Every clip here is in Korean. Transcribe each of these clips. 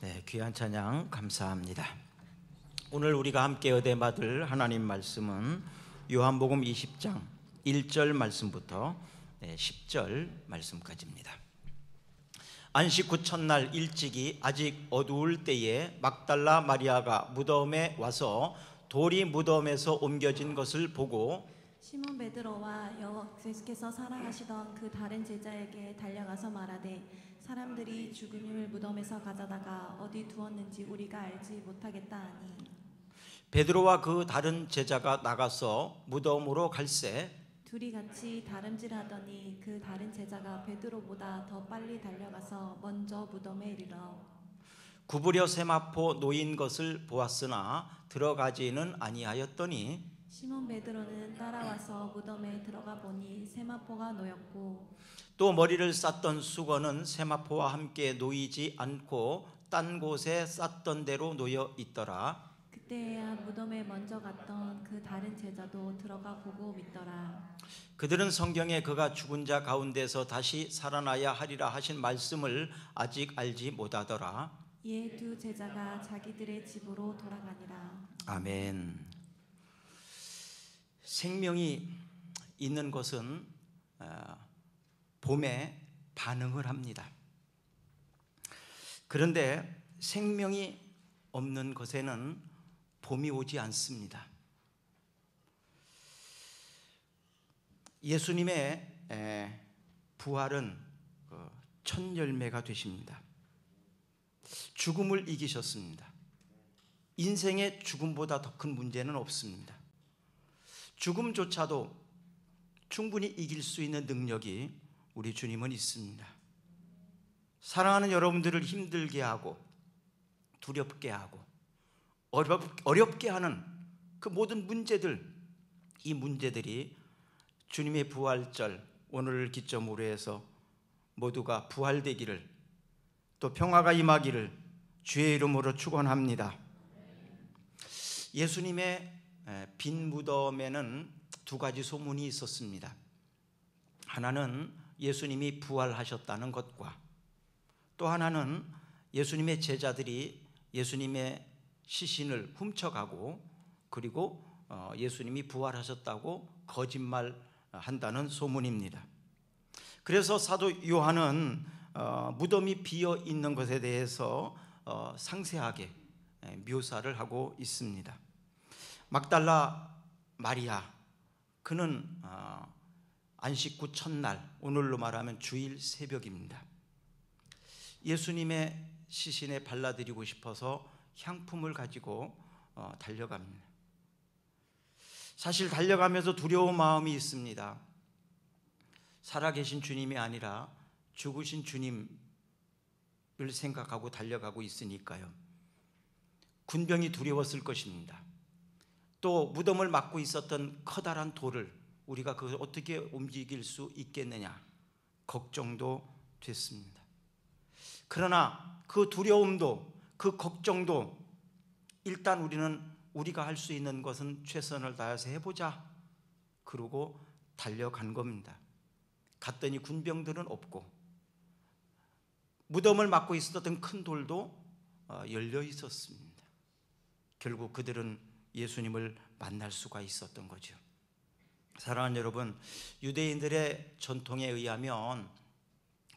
네, 귀한 찬양 감사합니다. 오늘 우리가 함께 얻어 받을 하나님 말씀은 요한복음 20장 1절 말씀부터 10절 말씀까지입니다. 안식 후 첫날 일찍이 아직 어두울 때에 막달라 마리아가 무덤에 와서 돌이 무덤에서 옮겨진 것을 보고 시몬 베드로와 여호와께서 사랑하시던 그 다른 제자에게 달려가서 말하되 사람들이 죽은 무덤에서 가져다가 어디 두었는지 우리가 알지 못하겠다 하니, 베드로와 그 다른 제자가 나가서 무덤으로 갈새 둘이 같이 다름질하더니 그 다른 제자가 베드로보다 더 빨리 달려가서 먼저 무덤에 이르러 구부려 세마포 놓인 것을 보았으나 들어가지는 아니하였더니 시몬 베드로는 따라와서 무덤에 들어가 보니 세마포가 놓였고 또 머리를 쌌던 수건은 세마포와 함께 놓이지 않고 딴 곳에 쌌던 대로 놓여 있더라. 그때야 무덤에 먼저 갔던 그 다른 제자도 들어가 보고 믿더라. 그들은 성경에 그가 죽은 자 가운데서 다시 살아나야 하리라 하신 말씀을 아직 알지 못하더라. 이에 두 제자가 자기들의 집으로 돌아가니라. 아멘. 생명이 있는 것은 봄에 반응을 합니다. 그런데 생명이 없는 것에는 봄이 오지 않습니다. 예수님의 부활은 첫 열매가 되십니다. 죽음을 이기셨습니다. 인생의 죽음보다 더 큰 문제는 없습니다. 죽음조차도 충분히 이길 수 있는 능력이 우리 주님은 있습니다. 사랑하는 여러분들을 힘들게 하고 두렵게 하고 어렵게 하는 그 모든 문제들, 이 문제들이 주님의 부활절 오늘을 기점으로 해서 모두가 부활되기를, 또 평화가 임하기를 주의 이름으로 축원합니다. 예수님의 빈 무덤에는 두 가지 소문이 있었습니다. 하나는 예수님이 부활하셨다는 것과 또 하나는 예수님의 제자들이 예수님의 시신을 훔쳐가고 그리고 예수님이 부활하셨다고 거짓말한다는 소문입니다. 그래서 사도 요한은 무덤이 비어 있는 것에 대해서 상세하게 묘사를 하고 있습니다. 막달라 마리아, 그는 안식 후 첫날, 오늘로 말하면 주일 새벽입니다. 예수님의 시신에 발라드리고 싶어서 향품을 가지고 달려갑니다. 사실 달려가면서 두려운 마음이 있습니다. 살아계신 주님이 아니라 죽으신 주님을 생각하고 달려가고 있으니까요. 군병이 두려웠을 것입니다. 또 무덤을 막고 있었던 커다란 돌을 우리가 그걸 어떻게 움직일 수 있겠느냐 걱정도 됐습니다. 그러나 그 두려움도 그 걱정도 일단 우리가 할 수 있는 것은 최선을 다해서 해보자 그러고 달려간 겁니다. 갔더니 군병들은 없고 무덤을 막고 있었던 큰 돌도 열려 있었습니다. 결국 그들은 예수님을 만날 수가 있었던 거죠. 사랑하는 여러분, 유대인들의 전통에 의하면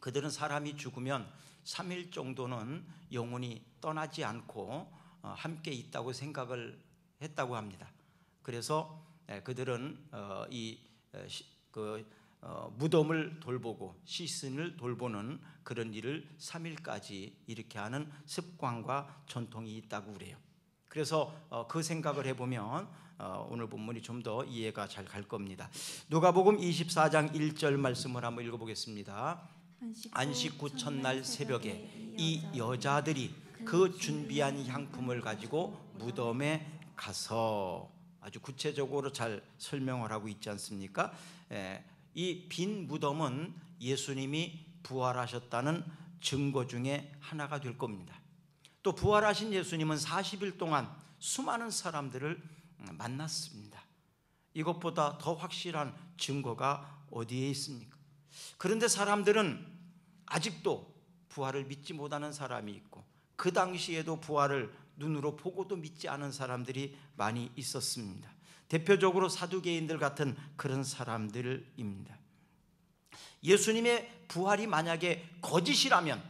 그들은 사람이 죽으면 3일 정도는 영혼이 떠나지 않고 함께 있다고 생각을 했다고 합니다. 그래서 그들은 무덤을 돌보고 시신을 돌보는 그런 일을 3일까지 이렇게 하는 습관과 전통이 있다고 그래요. 그래서 그 생각을 해보면 오늘 본문이 좀 더 이해가 잘 갈 겁니다. 누가복음 24장 1절 말씀을 한번 읽어보겠습니다. 안식 후 첫날 새벽에 이 여자들이 그 준비한 향품을 가지고 무덤에 가서, 아주 구체적으로 잘 설명을 하고 있지 않습니까? 이 빈 무덤은 예수님이 부활하셨다는 증거 중에 하나가 될 겁니다. 또 부활하신 예수님은 40일 동안 수많은 사람들을 만났습니다. 이것보다 더 확실한 증거가 어디에 있습니까? 그런데 사람들은 아직도 부활을 믿지 못하는 사람이 있고 그 당시에도 부활을 눈으로 보고도 믿지 않은 사람들이 많이 있었습니다. 대표적으로 사두개인들 같은 그런 사람들입니다. 예수님의 부활이 만약에 거짓이라면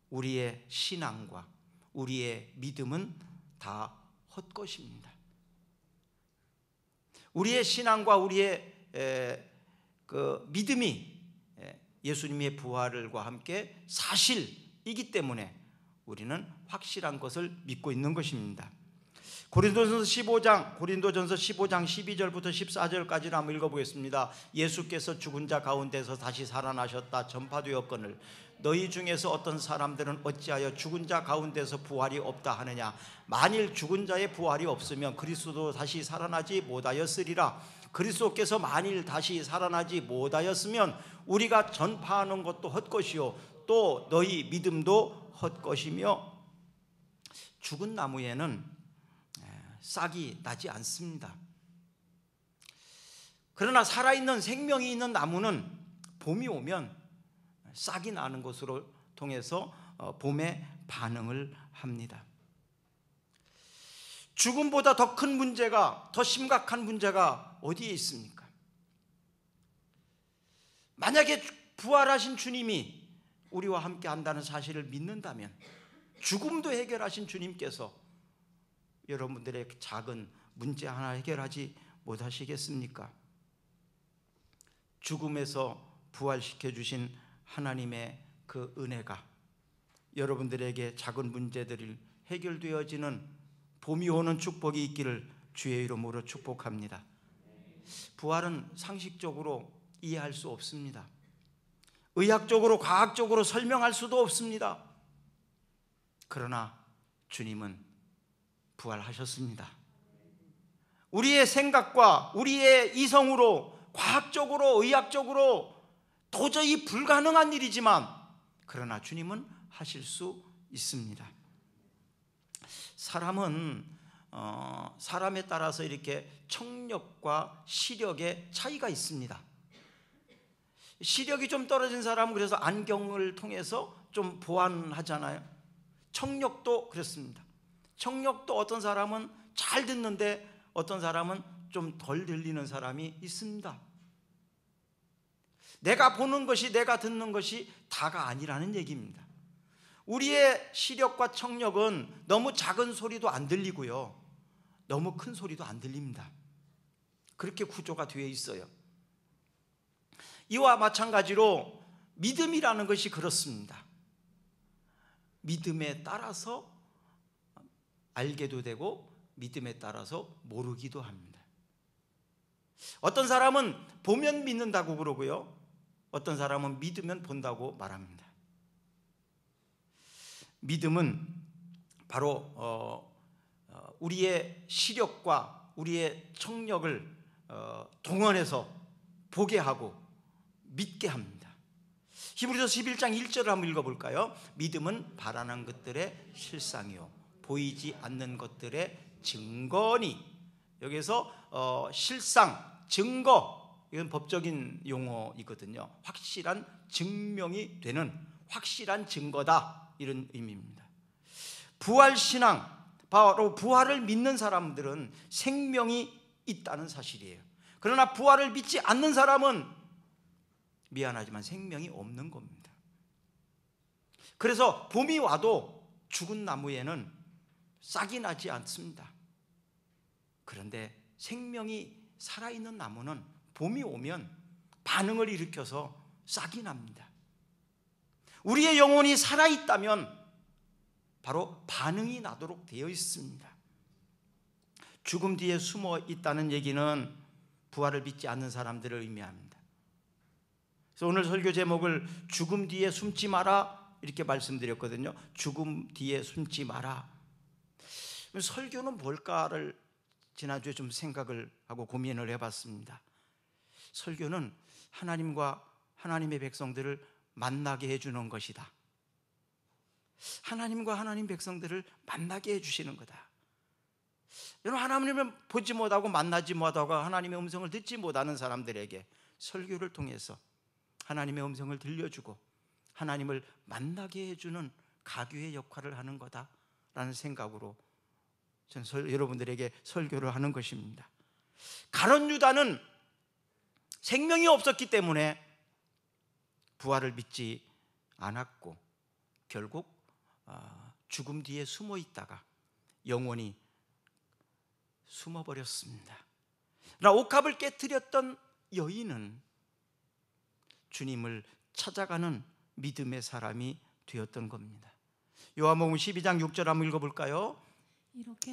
우리의 신앙과 우리의 믿음은 다 헛것입니다. 우리의 신앙과 우리의 그 믿음이 예수님의 부활과 함께 사실이기 때문에 우리는 확실한 것을 믿고 있는 것입니다. 고린도전서 15장 12절부터 14절까지를 한번 읽어보겠습니다. 예수께서 죽은 자 가운데서 다시 살아나셨다 전파되었거늘 너희 중에서 어떤 사람들은 어찌하여 죽은 자 가운데서 부활이 없다 하느냐. 만일 죽은 자의 부활이 없으면 그리스도도 다시 살아나지 못하였으리라. 그리스도께서 만일 다시 살아나지 못하였으면 우리가 전파하는 것도 헛것이요 또 너희 믿음도 헛것이며. 죽은 나무에는 싹이 나지 않습니다. 그러나 살아있는 생명이 있는 나무는 봄이 오면 싹이 나는 것으로 통해서 봄에 반응을 합니다. 죽음보다 더 큰 문제가, 더 심각한 문제가 어디에 있습니까? 만약에 부활하신 주님이 우리와 함께 한다는 사실을 믿는다면 죽음도 해결하신 주님께서 여러분들의 작은 문제 하나 해결하지 못하시겠습니까? 죽음에서 부활시켜 주신 하나님의 그 은혜가 여러분들에게 작은 문제들이 해결되어지는 봄이 오는 축복이 있기를 주의 이름으로 축복합니다. 부활은 상식적으로 이해할 수 없습니다. 의학적으로 과학적으로 설명할 수도 없습니다. 그러나 주님은 부활하셨습니다. 우리의 생각과 우리의 이성으로 과학적으로 의학적으로 도저히 불가능한 일이지만 그러나 주님은 하실 수 있습니다. 사람은 사람에 따라서 이렇게 청력과 시력의 차이가 있습니다. 시력이 좀 떨어진 사람은 그래서 안경을 통해서 좀 보완하잖아요. 청력도 그렇습니다. 청력도 어떤 사람은 잘 듣는데 어떤 사람은 좀 덜 들리는 사람이 있습니다. 내가 보는 것이, 내가 듣는 것이 다가 아니라는 얘기입니다. 우리의 시력과 청력은 너무 작은 소리도 안 들리고요, 너무 큰 소리도 안 들립니다. 그렇게 구조가 되어 있어요. 이와 마찬가지로 믿음이라는 것이 그렇습니다. 믿음에 따라서 알게도 되고 믿음에 따라서 모르기도 합니다. 어떤 사람은 보면 믿는다고 그러고요, 어떤 사람은 믿으면 본다고 말합니다. 믿음은 바로 우리의 시력과 우리의 청력을 동원해서 보게 하고 믿게 합니다. 히브리서 11장 1절을 한번 읽어볼까요? 믿음은 바라는 것들의 실상이요 보이지 않는 것들의 증거니. 여기서 실상, 증거, 이건 법적인 용어이거든요. 확실한 증명이 되는 확실한 증거다, 이런 의미입니다. 부활신앙, 바로 부활을 믿는 사람들은 생명이 있다는 사실이에요. 그러나 부활을 믿지 않는 사람은 미안하지만 생명이 없는 겁니다. 그래서 봄이 와도 죽은 나무에는 싹이 나지 않습니다. 그런데 생명이 살아있는 나무는 봄이 오면 반응을 일으켜서 싹이 납니다. 우리의 영혼이 살아있다면 바로 반응이 나도록 되어 있습니다. 죽음 뒤에 숨어 있다는 얘기는 부활을 믿지 않는 사람들을 의미합니다. 그래서 오늘 설교 제목을 죽음 뒤에 숨지 마라 이렇게 말씀드렸거든요. 죽음 뒤에 숨지 마라. 설교는 뭘까를 지난주에 좀 생각을 하고 고민을 해봤습니다. 설교는 하나님과 하나님의 백성들을 만나게 해주는 것이다. 하나님과 하나님 백성들을 만나게 해주시는 거다. 여러분, 하나님을 보지 못하고 만나지 못하고 하나님의 음성을 듣지 못하는 사람들에게 설교를 통해서 하나님의 음성을 들려주고 하나님을 만나게 해주는 가교의 역할을 하는 거다라는 생각으로 저는 여러분들에게 설교를 하는 것입니다. 가룟 유다는 생명이 없었기 때문에 부활을 믿지 않았고 결국 죽음 뒤에 숨어 있다가 영원히 숨어버렸습니다. 그러나 옥합을 깨뜨렸던 여인은 주님을 찾아가는 믿음의 사람이 되었던 겁니다. 요한복음 12장 6절 한번 읽어볼까요?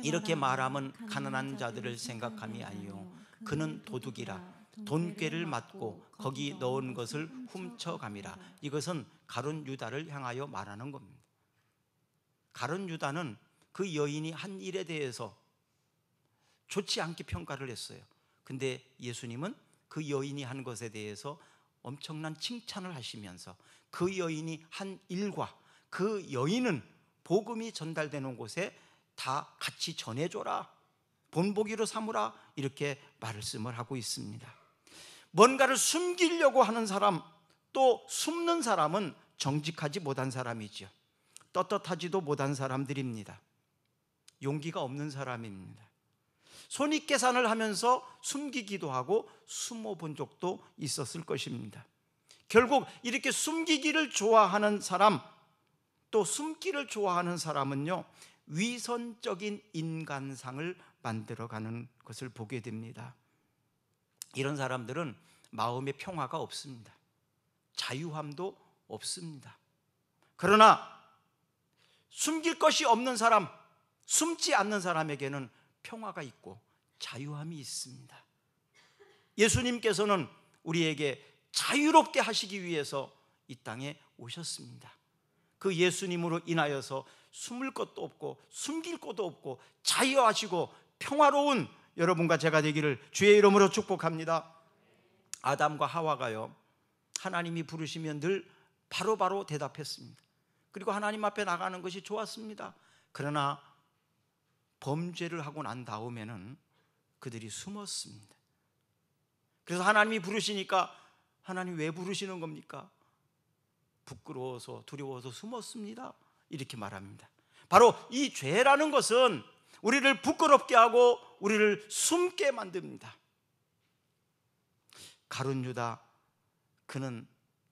이렇게 말하면 가난한 자들을 생각함이 아니요 그는 도둑이라 돈꾀를 맞고 거기 넣은 것을 훔쳐감이라. 이것은 가룟 유다를 향하여 말하는 겁니다. 가룟 유다는 그 여인이 한 일에 대해서 좋지 않게 평가를 했어요. 근데 예수님은 그 여인이 한 것에 대해서 엄청난 칭찬을 하시면서 그 여인이 한 일과 그 여인은 복음이 전달되는 곳에 다 같이 전해줘라, 본보기로 삼으라, 이렇게 말씀을 하고 있습니다. 뭔가를 숨기려고 하는 사람, 또 숨는 사람은 정직하지 못한 사람이죠. 떳떳하지도 못한 사람들입니다. 용기가 없는 사람입니다. 손익계산을 하면서 숨기기도 하고 숨어 본 적도 있었을 것입니다. 결국 이렇게 숨기기를 좋아하는 사람, 또 숨기를 좋아하는 사람은요, 위선적인 인간상을 만들어가는 것을 보게 됩니다. 이런 사람들은 마음의 평화가 없습니다. 자유함도 없습니다. 그러나 숨길 것이 없는 사람, 숨지 않는 사람에게는 평화가 있고 자유함이 있습니다. 예수님께서는 우리에게 자유롭게 하시기 위해서 이 땅에 오셨습니다. 그 예수님으로 인하여서 숨을 것도 없고 숨길 것도 없고 자유하시고 평화로운 여러분과 제가 되기를 주의 이름으로 축복합니다. 아담과 하와가요, 하나님이 부르시면 늘 바로바로 대답했습니다. 그리고 하나님 앞에 나가는 것이 좋았습니다. 그러나 범죄를 하고 난 다음에는 그들이 숨었습니다. 그래서 하나님이 부르시니까 하나님 왜 부르시는 겁니까? 부끄러워서 두려워서 숨었습니다, 이렇게 말합니다. 바로 이 죄라는 것은 우리를 부끄럽게 하고 우리를 숨게 만듭니다. 가룟 유다, 그는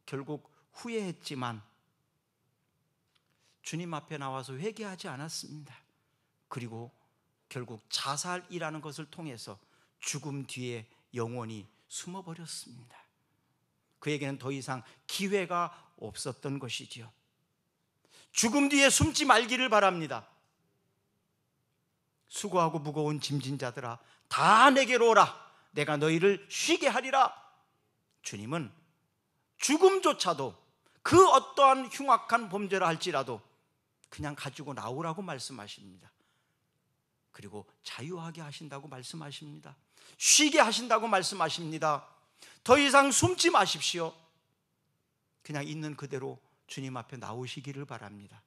결국 후회했지만 주님 앞에 나와서 회개하지 않았습니다. 그리고 결국 자살이라는 것을 통해서 죽음 뒤에 영원히 숨어버렸습니다. 그에게는 더 이상 기회가 없었던 것이지요. 죽음 뒤에 숨지 말기를 바랍니다. 수고하고 무거운 짐진 자들아, 다 내게로 오라. 내가 너희를 쉬게 하리라. 주님은 죽음조차도 그 어떠한 흉악한 범죄를 할지라도 그냥 가지고 나오라고 말씀하십니다. 그리고 자유하게 하신다고 말씀하십니다. 쉬게 하신다고 말씀하십니다. 더 이상 숨지 마십시오. 그냥 있는 그대로 주님 앞에 나오시기를 바랍니다.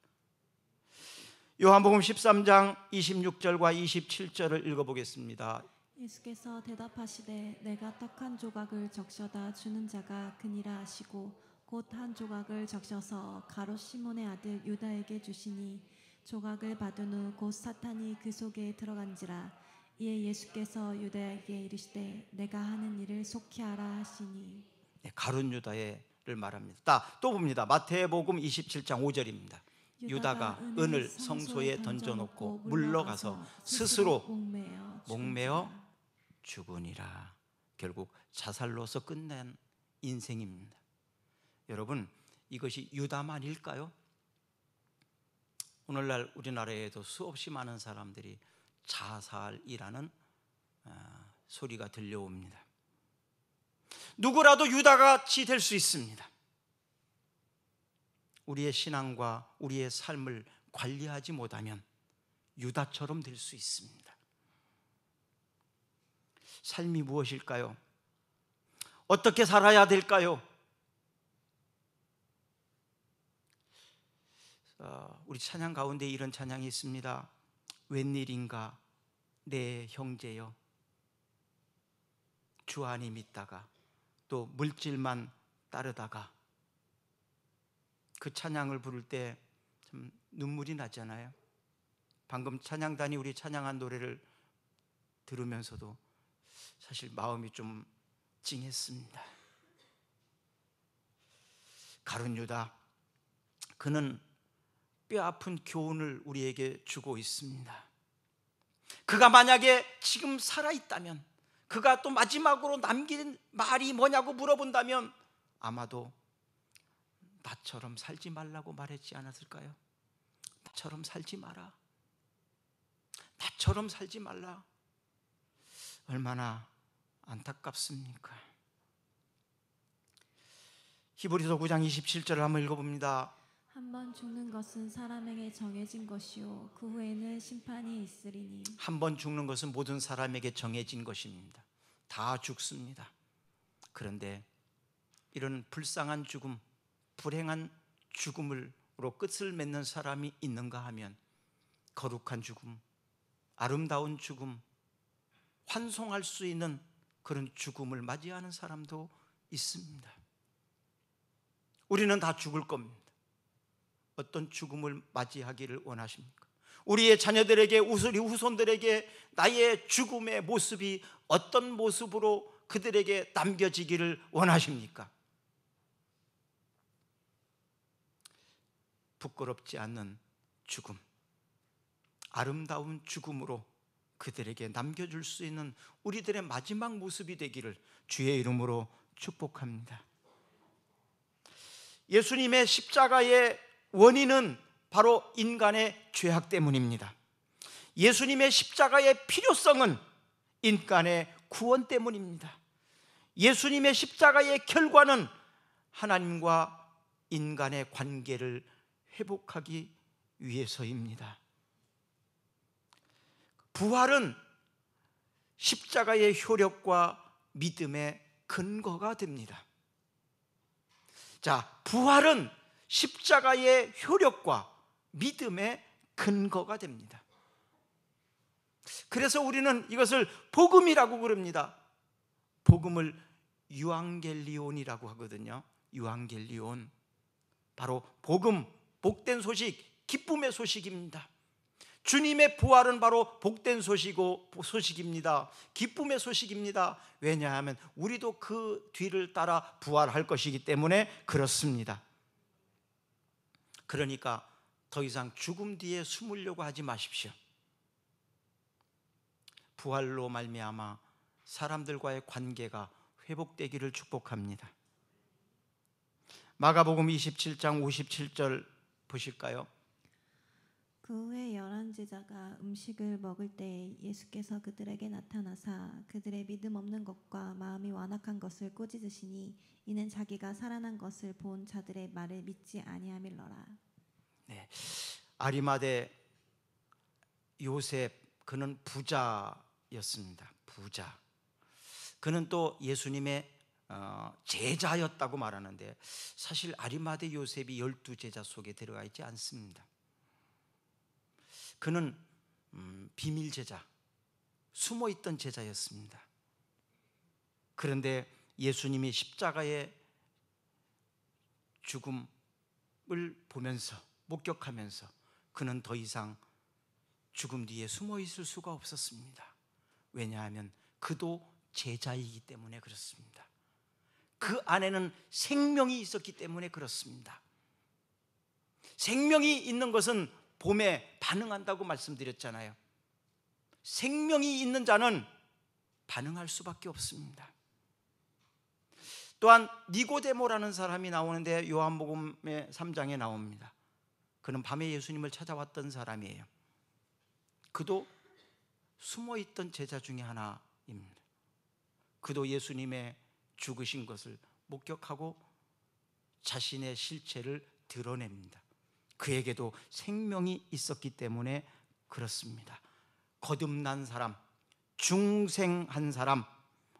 요한복음 13장 26절과 27절을 읽어보겠습니다. 예수께서 대답하시되 내가 떡 한 조각을 적셔다 주는 자가 그니라 하시고 곧 한 조각을 적셔서 가롯 시몬의 아들 유다에게 주시니 조각을 받은 후 곧 사탄이 그 속에 들어간지라. 이에 예수께서 유다에게 이르시되 내가 하는 일을 속히 하라 하시니. 가룟 유다를 말합니다. 또 봅니다. 마태복음 27장 5절입니다. 유다가 은을 성소에 던져놓고 물러가서 스스로 목매어 죽으니라. 결국 자살로서 끝낸 인생입니다. 여러분, 이것이 유다만일까요? 오늘날 우리나라에도 수없이 많은 사람들이 자살이라는 소리가 들려옵니다. 누구라도 유다같이 될 수 있습니다. 우리의 신앙과 우리의 삶을 관리하지 못하면 유다처럼 될 수 있습니다. 삶이 무엇일까요? 어떻게 살아야 될까요? 우리 찬양 가운데 이런 찬양이 있습니다. 웬일인가 내 형제여, 주 안이 믿다가 또 물질만 따르다가. 그 찬양을 부를 때 참 눈물이 나잖아요. 방금 찬양단이 우리 찬양한 노래를 들으면서도 사실 마음이 좀 찡했습니다. 가룟 유다, 그는 뼈아픈 교훈을 우리에게 주고 있습니다. 그가 만약에 지금 살아있다면, 그가 또 마지막으로 남긴 말이 뭐냐고 물어본다면 아마도 나처럼 살지 말라고 말했지 않았을까요? 나처럼 살지 마라. 나처럼 살지 말라. 얼마나 안타깝습니까? 히브리서 9장 27절을 한번 읽어봅니다. 한 번 죽는 것은 사람에게 정해진 것이요 그 후에는 심판이 있으리니. 한 번 죽는 것은 모든 사람에게 정해진 것입니다. 다 죽습니다. 그런데 이런 불쌍한 죽음, 불행한 죽음으로 끝을 맺는 사람이 있는가 하면 거룩한 죽음, 아름다운 죽음, 환송할 수 있는 그런 죽음을 맞이하는 사람도 있습니다. 우리는 다 죽을 겁니다. 어떤 죽음을 맞이하기를 원하십니까? 우리의 자녀들에게, 우리 후손들에게 나의 죽음의 모습이 어떤 모습으로 그들에게 남겨지기를 원하십니까? 부끄럽지 않는 죽음, 아름다운 죽음으로 그들에게 남겨줄 수 있는 우리들의 마지막 모습이 되기를 주의 이름으로 축복합니다. 예수님의 십자가의 원인은 바로 인간의 죄악 때문입니다. 예수님의 십자가의 필요성은 인간의 구원 때문입니다. 예수님의 십자가의 결과는 하나님과 인간의 관계를 회복하기 위해서입니다. 부활은 십자가의 효력과 믿음의 근거가 됩니다. 자, 부활은 십자가의 효력과 믿음의 근거가 됩니다. 그래서 우리는 이것을 복음이라고 부릅니다. 복음을 유앙겔리온이라고 하거든요. 유앙겔리온, 바로 복음, 복된 소식, 기쁨의 소식입니다. 주님의 부활은 바로 복된 소식입니다. 기쁨의 소식입니다. 왜냐하면 우리도 그 뒤를 따라 부활할 것이기 때문에 그렇습니다. 그러니까 더 이상 죽음 뒤에 숨으려고 하지 마십시오. 부활로 말미암아 사람들과의 관계가 회복되기를 축복합니다. 마가복음 27장 57절 보실까요? 그 후에 11 제자가 음식을 먹을 때 예수께서 그들에게 나타나사 그들의 믿음 없는 것과 마음이 완악한 것을 꾸짖으시니 이는 자기가 살아난 것을 본 자들의 말을 믿지 아니함일러라. 네, 아리마대 요셉, 그는 부자였습니다. 부자. 그는 또 예수님의 제자였다고 말하는데 사실 아리마대 요셉이 12제자 속에 들어가 있지 않습니다. 그는 비밀 제자, 숨어있던 제자였습니다. 그런데 예수님이 십자가의 죽음을 보면서, 목격하면서 그는 더 이상 죽음 뒤에 숨어 있을 수가 없었습니다. 왜냐하면 그도 제자이기 때문에 그렇습니다. 그 안에는 생명이 있었기 때문에 그렇습니다. 생명이 있는 것은 봄에 반응한다고 말씀드렸잖아요. 생명이 있는 자는 반응할 수밖에 없습니다. 또한 니고데모라는 사람이 나오는데 요한복음의 3장에 나옵니다. 그는 밤에 예수님을 찾아왔던 사람이에요. 그도 숨어있던 제자 중에 하나입니다. 그도 예수님의 죽으신 것을 목격하고 자신의 실체를 드러냅니다. 그에게도 생명이 있었기 때문에 그렇습니다. 거듭난 사람, 중생한 사람,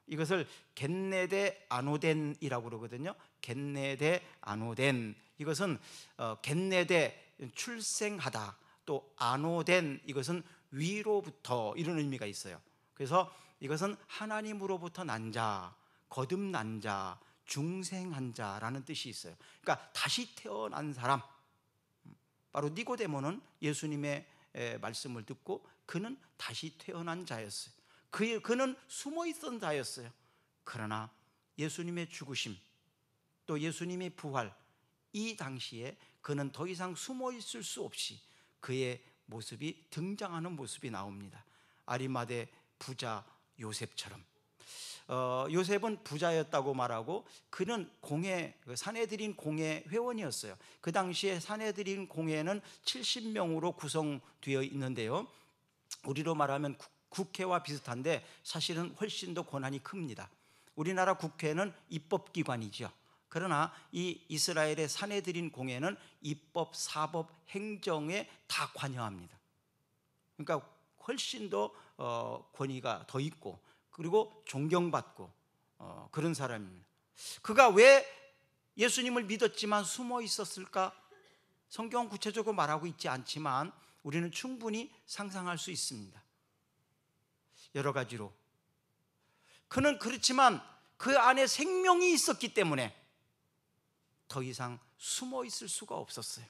이것을 겟네데 아노덴이라고 그러거든요. 겟네데 아노덴, 이것은 겟네데 출생하다, 또 아노덴, 이것은 위로부터, 이런 의미가 있어요. 그래서 이것은 하나님으로부터 난 자, 거듭난 자, 중생한 자라는 뜻이 있어요. 그러니까 다시 태어난 사람, 바로 니고데모는 예수님의 말씀을 듣고 그는 다시 태어난 자였어요. 그는 숨어 있던 자였어요. 그러나 예수님의 죽으심, 또 예수님의 부활, 이 당시에 그는 더 이상 숨어 있을 수 없이 그의 모습이 등장하는 모습이 나옵니다. 아리마대 부자 요셉처럼. 요셉은 부자였다고 말하고 그는 사내들인 공회 회원이었어요. 그 당시에 사내들인 공회는 70명으로 구성되어 있는데요, 우리로 말하면 국회와 비슷한데 사실은 훨씬 더 권한이 큽니다. 우리나라 국회는 입법기관이죠. 그러나 이 이스라엘의 사내들인 공회는 입법, 사법, 행정에 다 관여합니다. 그러니까 훨씬 더 권위가 더 있고 그리고 존경받고 그런 사람입니다. 그가 왜 예수님을 믿었지만 숨어 있었을까? 성경은 구체적으로 말하고 있지 않지만 우리는 충분히 상상할 수 있습니다. 여러 가지로. 그는 그렇지만 그 안에 생명이 있었기 때문에 더 이상 숨어 있을 수가 없었어요.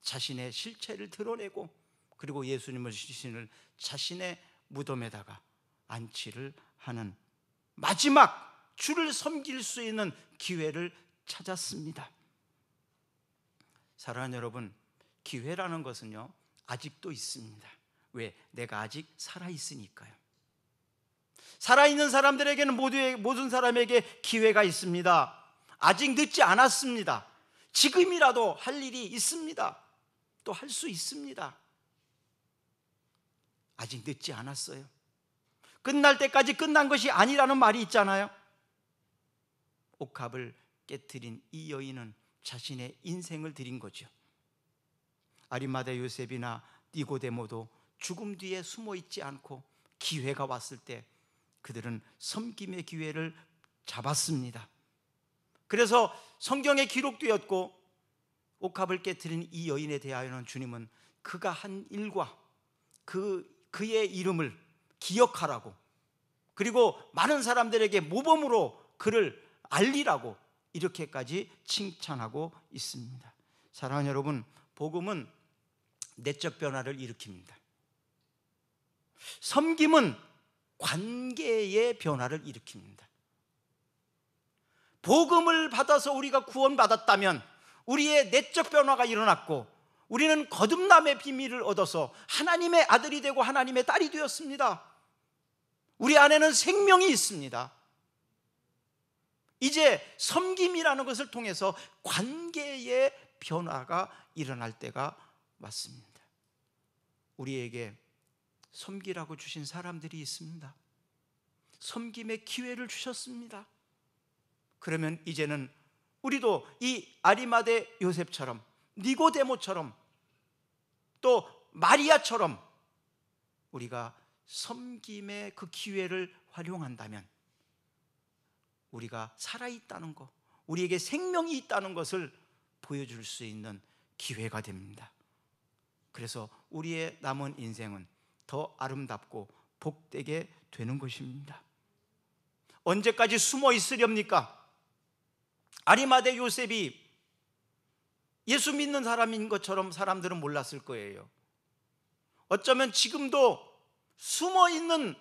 자신의 실체를 드러내고 그리고 예수님을 자신의 무덤에다가 안치를 하는 마지막 주를 섬길 수 있는 기회를 찾았습니다. 사랑하는 여러분, 기회라는 것은요 아직도 있습니다. 왜? 내가 아직 살아있으니까요. 살아있는 사람들에게는 모든 사람에게 기회가 있습니다. 아직 늦지 않았습니다. 지금이라도 할 일이 있습니다. 또 할 수 있습니다. 아직 늦지 않았어요. 끝날 때까지 끝난 것이 아니라는 말이 있잖아요. 옥합을 깨트린 이 여인은 자신의 인생을 드린 거죠. 아리마대 요셉이나 니고데모도 죽음 뒤에 숨어 있지 않고 기회가 왔을 때 그들은 섬김의 기회를 잡았습니다. 그래서 성경에 기록되었고 옥합을 깨트린 이 여인에 대하여는 주님은 그가 한 일과 그의 이름을 기억하라고, 그리고 많은 사람들에게 모범으로 그를 알리라고 이렇게까지 칭찬하고 있습니다. 사랑하는 여러분, 복음은 내적 변화를 일으킵니다. 섬김은 관계의 변화를 일으킵니다. 복음을 받아서 우리가 구원받았다면 우리의 내적 변화가 일어났고 우리는 거듭남의 비밀을 얻어서 하나님의 아들이 되고 하나님의 딸이 되었습니다. 우리 안에는 생명이 있습니다. 이제 섬김이라는 것을 통해서 관계의 변화가 일어날 때가 왔습니다. 우리에게 섬기라고 주신 사람들이 있습니다. 섬김의 기회를 주셨습니다. 그러면 이제는 우리도 이 아리마대 요셉처럼, 니고데모처럼, 또 마리아처럼 우리가 섬김의 그 기회를 활용한다면 우리가 살아있다는 것, 우리에게 생명이 있다는 것을 보여줄 수 있는 기회가 됩니다. 그래서 우리의 남은 인생은 더 아름답고 복되게 되는 것입니다. 언제까지 숨어 있으렵니까? 아리마대 요셉이 예수 믿는 사람인 것처럼 사람들은 몰랐을 거예요. 어쩌면 지금도 숨어 있는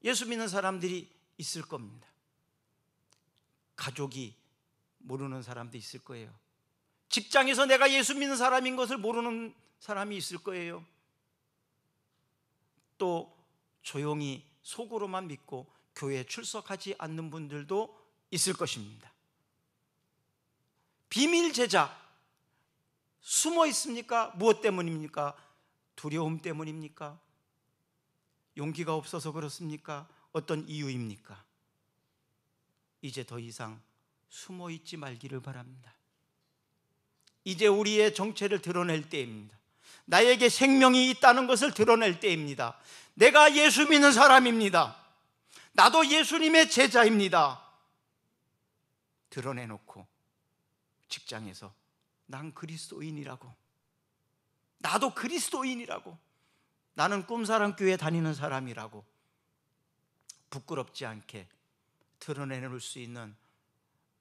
예수 믿는 사람들이 있을 겁니다. 가족이 모르는 사람도 있을 거예요. 직장에서 내가 예수 믿는 사람인 것을 모르는 사람이 있을 거예요. 또 조용히 속으로만 믿고 교회에 출석하지 않는 분들도 있을 것입니다. 비밀 제자, 숨어 있습니까? 무엇 때문입니까? 두려움 때문입니까? 용기가 없어서 그렇습니까? 어떤 이유입니까? 이제 더 이상 숨어 있지 말기를 바랍니다. 이제 우리의 정체를 드러낼 때입니다. 나에게 생명이 있다는 것을 드러낼 때입니다. 내가 예수 믿는 사람입니다. 나도 예수님의 제자입니다. 드러내놓고 직장에서 난 그리스도인이라고, 나도 그리스도인이라고, 나는 꿈사랑교회 다니는 사람이라고 부끄럽지 않게 드러내놓을 수 있는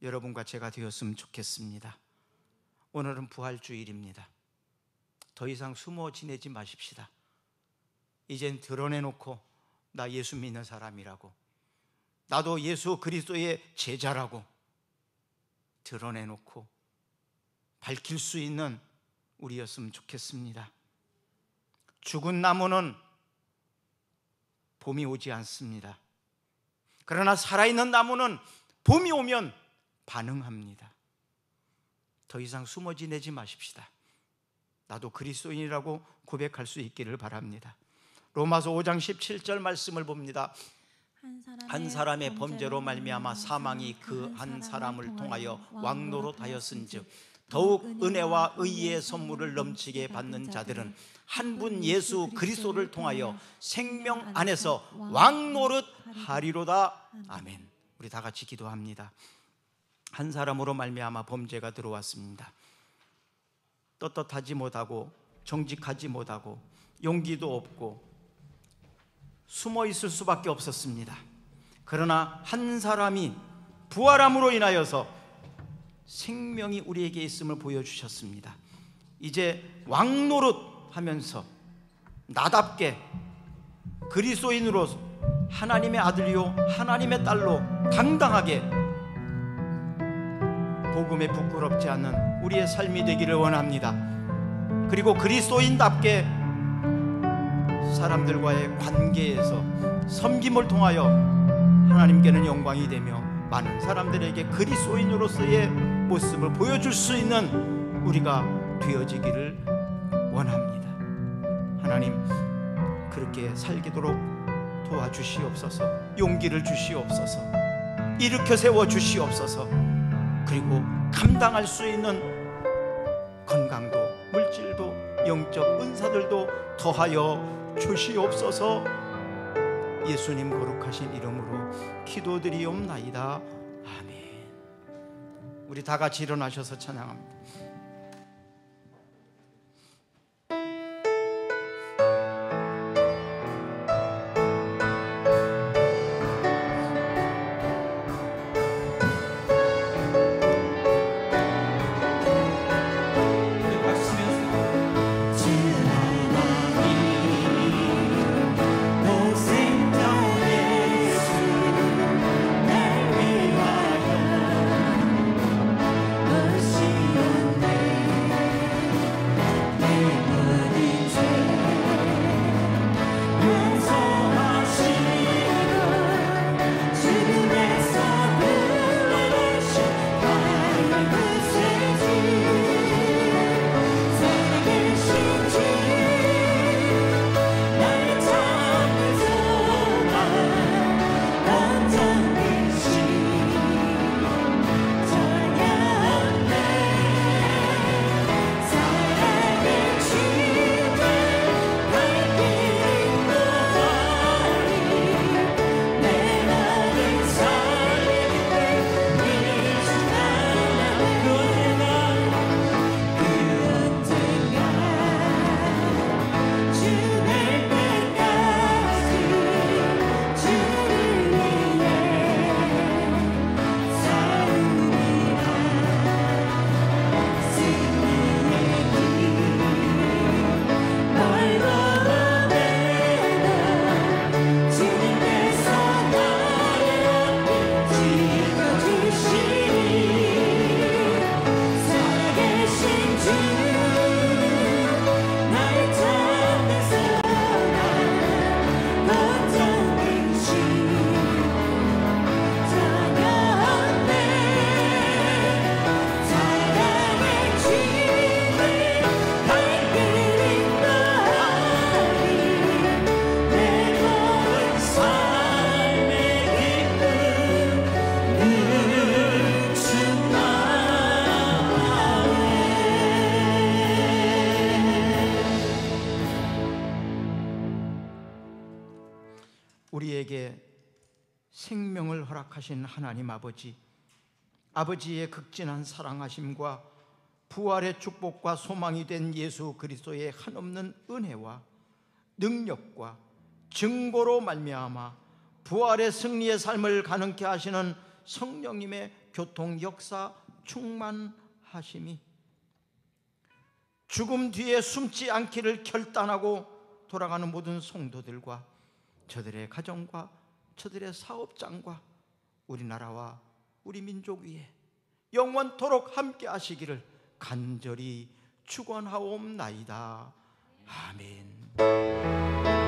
여러분과 제가 되었으면 좋겠습니다. 오늘은 부활주일입니다. 더 이상 숨어 지내지 마십시다. 이젠 드러내놓고 나 예수 믿는 사람이라고, 나도 예수 그리스도의 제자라고 드러내놓고 밝힐 수 있는 우리였으면 좋겠습니다. 죽은 나무는 봄이 오지 않습니다. 그러나 살아있는 나무는 봄이 오면 반응합니다. 더 이상 숨어 지내지 마십시다. 나도 그리스도인이라고 고백할 수 있기를 바랍니다. 로마서 5장 17절 말씀을 봅니다. 한 사람의 범죄로 말미암아 사망이 그 한 사람을 통하여 왕노릇하였은즉 더욱 은혜와 의의 선물을 넘치게 받는 자들은 한 분 예수 그리스도를 통하여 생명 안에서 왕노릇하리로다. 아멘. 우리 다 같이 기도합니다. 한 사람으로 말미암아 범죄가 들어왔습니다. 떳떳하지 못하고 정직하지 못하고 용기도 없고 숨어 있을 수밖에 없었습니다. 그러나 한 사람이 부활함으로 인하여서 생명이 우리에게 있음을 보여주셨습니다. 이제 왕노릇하면서 나답게 그리스도인으로 하나님의 아들이요 하나님의 딸로 당당하게 복음에 부끄럽지 않는 우리의 삶이 되기를 원합니다. 그리고 그리스도인답게 사람들과의 관계에서 섬김을 통하여 하나님께는 영광이 되며 많은 사람들에게 그리스도인으로서의 모습을 보여줄 수 있는 우리가 되어지기를 원합니다. 하나님, 그렇게 살기도록 도와주시옵소서. 용기를 주시옵소서. 일으켜 세워 주시옵소서. 그리고 감당할 수 있는 건강도 물질도 영적 은사들도 더하여 주시옵소서. 예수님 거룩하신 이름으로 기도드리옵나이다. 아멘. 우리 다 같이 일어나셔서 찬양합니다. 우리에게 생명을 허락하신 하나님 아버지, 아버지의 극진한 사랑하심과 부활의 축복과 소망이 된 예수 그리스도의 한없는 은혜와 능력과 증거로 말미암아 부활의 승리의 삶을 가능케 하시는 성령님의 교통 역사 충만하심이 죽음 뒤에 숨지 않기를 결단하고 돌아가는 모든 성도들과 저들의 가정과 저들의 사업장과 우리나라와 우리 민족 위에 영원토록 함께 하시기를 간절히 축원하옵나이다. 아멘.